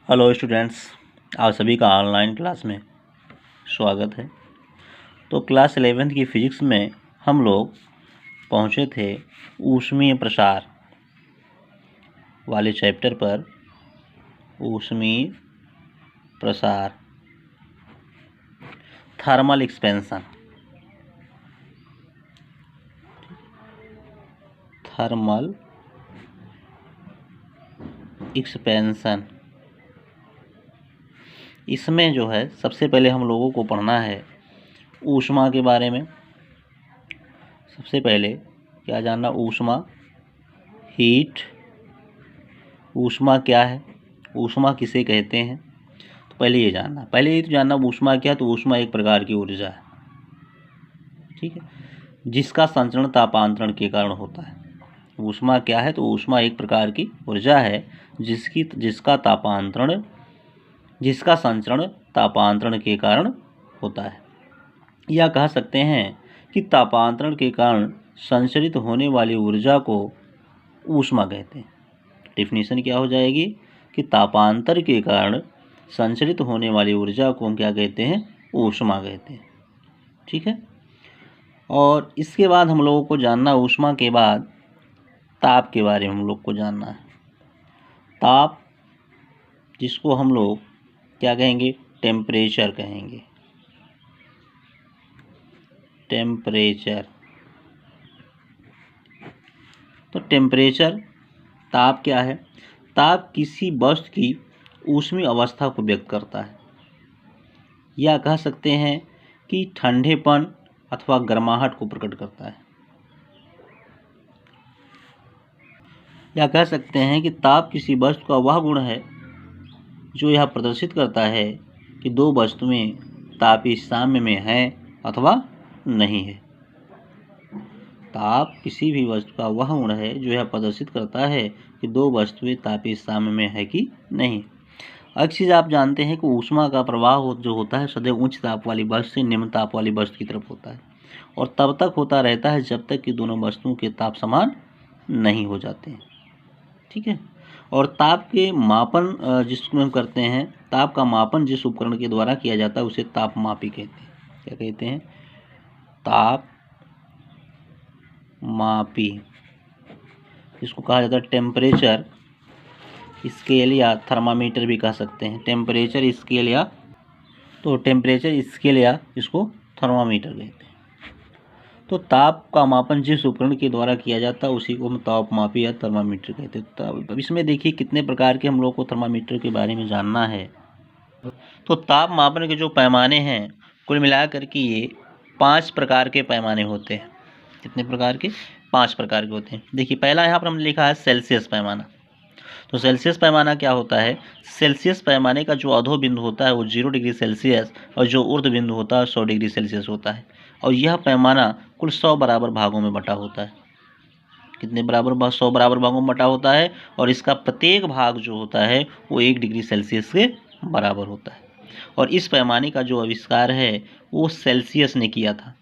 Hello students, आप सभी का ऑनलाइन क्लास में स्वागत है। तो क्लास 11th की फिजिक्स में हम लोग पहुँचे थे ऊष्मीय प्रसार वाले चैप्टर पर। ऊष्मीय प्रसार, थर्मल एक्सपेंशन, थर्मल एक्सपेंशन। इसमें जो है सबसे पहले हम लोगों को पढ़ना है ऊष्मा के बारे में। सबसे पहले क्या जानना, ऊष्मा, हीट। ऊष्मा क्या है, ऊष्मा किसे कहते हैं, तो पहले ये जानना। पहले ये तो जानना ऊष्मा क्या है। तो ऊष्मा एक प्रकार की ऊर्जा है, ठीक है, जिसका संचरण तापांतरण के कारण होता है। ऊष्मा क्या है, तो ऊष्मा एक प्रकार की ऊर्जा है जिसका संचरण तापांतरण के कारण होता है। या कह सकते हैं कि तापांतरण के कारण संचरित होने वाली ऊर्जा को ऊष्मा कहते हैं। डेफिनेशन क्या हो जाएगी कि तापांतर के कारण संचरित होने वाली ऊर्जा को हम क्या कहते हैं, ऊष्मा कहते हैं, ठीक है। और इसके बाद हम लोगों को जानना, ऊष्मा के बाद ताप के बारे में हम लोग को जानना है। ताप, जिसको हम लोग क्या कहेंगे, टेम्परेचर कहेंगे। टेम्परेचर, तो टेम्परेचर, ताप क्या है? ताप किसी वस्तु की ऊष्मीय अवस्था को व्यक्त करता है, या कह सकते हैं कि ठंडेपन अथवा गर्माहट को प्रकट करता है। या कह सकते हैं कि ताप किसी वस्तु का वह गुण है जो यह प्रदर्शित करता है कि दो वस्तुएं तापीय साम्य में हैं अथवा नहीं है। ताप किसी भी वस्तु का वह गुण है जो यह प्रदर्शित करता है कि दो वस्तुएं तापीय साम्य में है कि नहीं। एक चीज़ आप जानते हैं कि ऊष्मा का प्रवाह जो होता है सदैव उच्च ताप वाली वस्तु से निम्न ताप वाली वस्तु की तरफ होता है, और तब तक होता रहता है जब तक कि दोनों वस्तुओं के ताप समान नहीं हो जाते हैं, ठीक है। और ताप के मापन जिसको हम करते हैं, ताप का मापन जिस उपकरण के द्वारा किया जाता है उसे तापमापी कहते हैं। क्या कहते हैं? ताप मापी। इसको कहा जाता है टेम्परेचर स्केल या थर्मामीटर भी कह सकते हैं। टेम्परेचर स्केल या, तो टेम्परेचर स्केल या इसको थर्मामीटर कहते हैं। तो ताप का मापन जिस उपकरण के द्वारा किया जाता है उसी को हम तापमापी या थर्मामीटर कहते हैं। तो अब इसमें देखिए कितने प्रकार के हम लोग को थर्मामीटर के बारे में जानना है। तो ताप मापन के जो पैमाने हैं, कुल मिलाकर के ये 5 प्रकार के पैमाने होते हैं। कितने प्रकार के? 5 प्रकार के होते हैं। देखिए पहला यहाँ पर हमने लिखा है सेल्सियस पैमाना। तो सेल्सियस पैमाना क्या होता है? सेल्सियस पैमाने का जो अधो बिंदु होता है वो 0 डिग्री सेल्सियस और जो ऊर्ध्व बिंदु होता है 100 डिग्री सेल्सियस होता है। और यह पैमाना कुल 100 बराबर भागों में बटा होता है। कितने बराबर? 100 बराबर भागों में बटा होता है, और इसका प्रत्येक भाग जो होता है वो 1 डिग्री सेल्सियस के बराबर होता है। और इस पैमाने का जो आविष्कार है वो सेल्सियस ने किया था।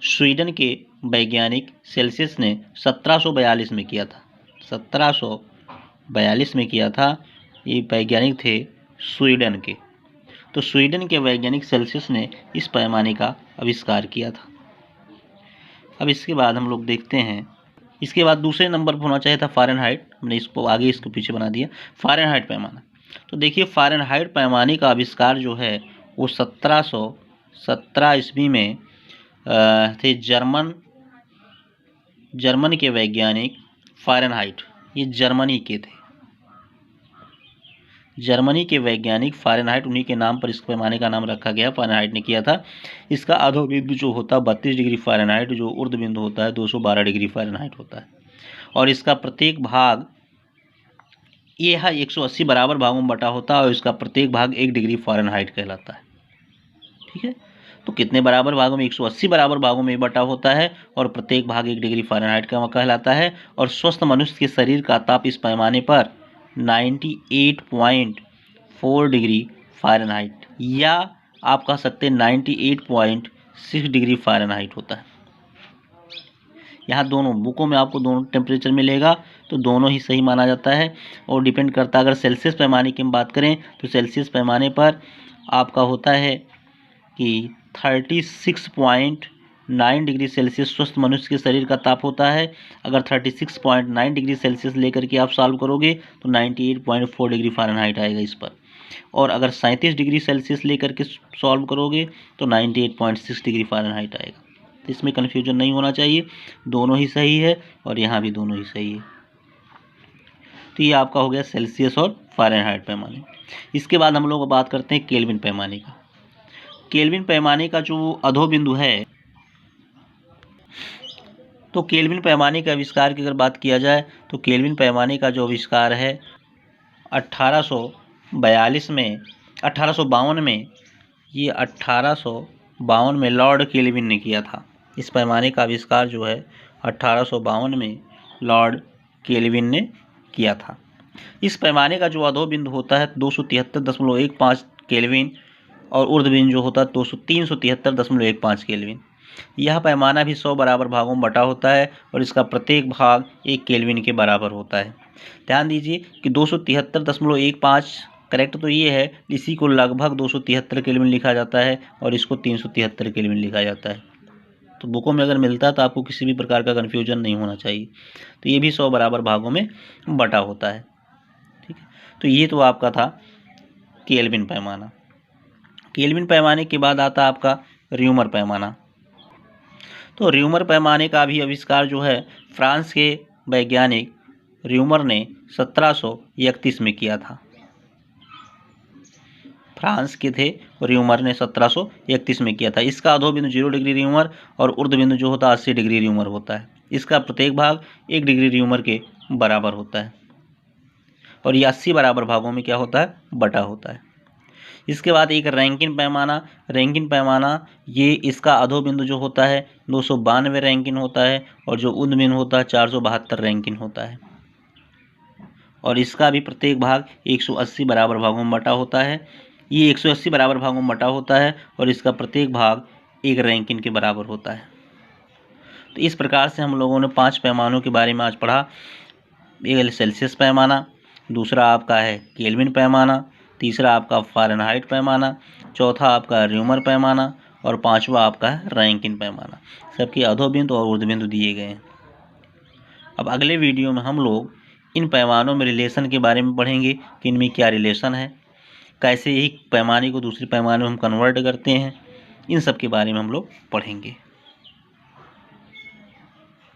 स्वीडन के वैज्ञानिक सेल्सियस ने 1742 में किया था। 1742 में किया था। ये वैज्ञानिक थे स्वीडन के। तो स्वीडन के वैज्ञानिक सेल्सियस ने इस पैमाने का आविष्कार किया था। अब इसके बाद हम लोग देखते हैं, इसके बाद दूसरे नंबर पर होना चाहिए था फ़ारेनहाइट। हमने इसको आगे इसको पीछे बना दिया, फ़ारेनहाइट पैमाना। तो देखिए फ़ारेनहाइट पैमाने का आविष्कार जो है वो 1717 ईस्वी में थे जर्मन के वैज्ञानिक फ़ारेनहाइट। ये जर्मनी के थे, जर्मनी के वैज्ञानिक फ़ारेनहाइट, उन्हीं के नाम पर इस पैमाने का नाम रखा गया। फ़ारेनहाइट ने किया था। इसका अधो बिंदु जो होता है 32 डिग्री फ़ारेनहाइट, जो ऊर्ध्व बिंदु होता है 212 डिग्री फ़ारेनहाइट होता है। और इसका प्रत्येक भाग, यह 180 बराबर भागों में बटा होता है, और इसका प्रत्येक भाग 1 डिग्री फ़ारेनहाइट कहलाता है, ठीक है। तो कितने बराबर भागों में? 180 बराबर भागों में बटा होता है, और प्रत्येक भाग 1 डिग्री फ़ारेनहाइट का कहलाता है। और स्वस्थ मनुष्य के शरीर का ताप इस पैमाने पर 98.4 डिग्री फ़ारेनहाइट, या आप कह सकते हैं 98.6 डिग्री फ़ारेनहाइट होता है। यहाँ दोनों बुकों में आपको दोनों टेम्परेचर मिलेगा, तो दोनों ही सही माना जाता है। और डिपेंड करता है, अगर सेल्सियस पैमाने की हम बात करें तो सेल्सियस पैमाने पर आपका होता है कि 36.9 डिग्री सेल्सियस स्वस्थ मनुष्य के शरीर का ताप होता है। अगर 36.9 डिग्री सेल्सियस लेकर के आप सॉल्व करोगे तो 98.4 डिग्री फ़ारेनहाइट आएगा इस पर। और अगर 37 डिग्री सेल्सियस लेकर के सॉल्व करोगे तो 98.6 डिग्री फ़ारेनहाइट आएगा। तो इसमें कन्फ्यूजन नहीं होना चाहिए, दोनों ही सही है और यहाँ भी दोनों ही सही है। तो ये आपका हो गया सेल्सियस और फ़ारेनहाइट पैमाने। इसके बाद हम लोग बात करते हैं केल्विन पैमाने का। केल्विन पैमाने का जो अधोबिंदु है, तो केल्विन पैमाने के आविष्कार की अगर बात किया जाए तो केल्विन पैमाने का जो आविष्कार है 1852 में ये 1852 में लॉर्ड केल्विन ने किया था। इस पैमाने का आविष्कार जो है 1852 में लॉर्ड केल्विन ने किया था। इस पैमाने का जो अधोबिंदु होता है 273.15 केल्विन और ऊर्ध्वबिंदु जो होता है 373.15 केल्विन। यह पैमाना भी 100 बराबर भागों में बटा होता है और इसका प्रत्येक भाग 1 केल्विन के बराबर होता है। ध्यान दीजिए कि 273.15 करेक्ट तो ये है, इसी को लगभग 273 केल्विन लिखा जाता है और इसको 373 केल्विन लिखा जाता है। तो बुकों में अगर मिलता है तो आपको किसी भी प्रकार का कन्फ्यूजन नहीं होना चाहिए। तो ये भी 100 बराबर भागों में बटा होता है। ठीक है, तो ये तो आपका था केल्विन पैमाना। केल्विन पैमाने के बाद आता है आपका र्यूमर पैमाना। तो र्यूमर पैमाने का भी आविष्कार जो है फ्रांस के वैज्ञानिक र्यूमर ने 1731 में किया था। फ्रांस के थे र्यूमर ने 1731 में किया था। इसका अधोबिंदु 0 डिग्री र्यूमर और ऊर्ध्वबिंदु जो होता है 80 डिग्री र्यूमर होता है। इसका प्रत्येक भाग 1 डिग्री र्यूमर के बराबर होता है और ये 80 बराबर भागों में क्या होता है, बटा होता है। इसके बाद एक रैंकिन पैमाना। रैंकिन पैमाना ये इसका अधोबिंदु जो होता है 292 रैंकिन होता है और जो ऊर्ध्वबिंदु होता है 472 रैंकिन होता है और इसका भी प्रत्येक भाग 180 बराबर भागों में बटा होता है। ये 180 बराबर भागों में बटा होता है और इसका प्रत्येक भाग 1 रैंकिन के बराबर होता है। तो इस प्रकार से हम लोगों ने 5 पैमानों के बारे में आज पढ़ा। एक सेल्सियस पैमाना, दूसरा आपका है केल्विन पैमाना, तीसरा आपका फ़ारेनहाइट पैमाना, चौथा आपका र्यूमर पैमाना और पांचवा आपका है रैंकिन पैमाना। सबके अधोबिंदु और ऊर्ध्वबिंदु दिए गए हैं। अब अगले वीडियो में हम लोग इन पैमानों में रिलेशन के बारे में पढ़ेंगे कि इनमें क्या रिलेशन है, कैसे एक पैमाने को दूसरे पैमाने में हम कन्वर्ट करते हैं, इन सब के बारे में हम लोग पढ़ेंगे।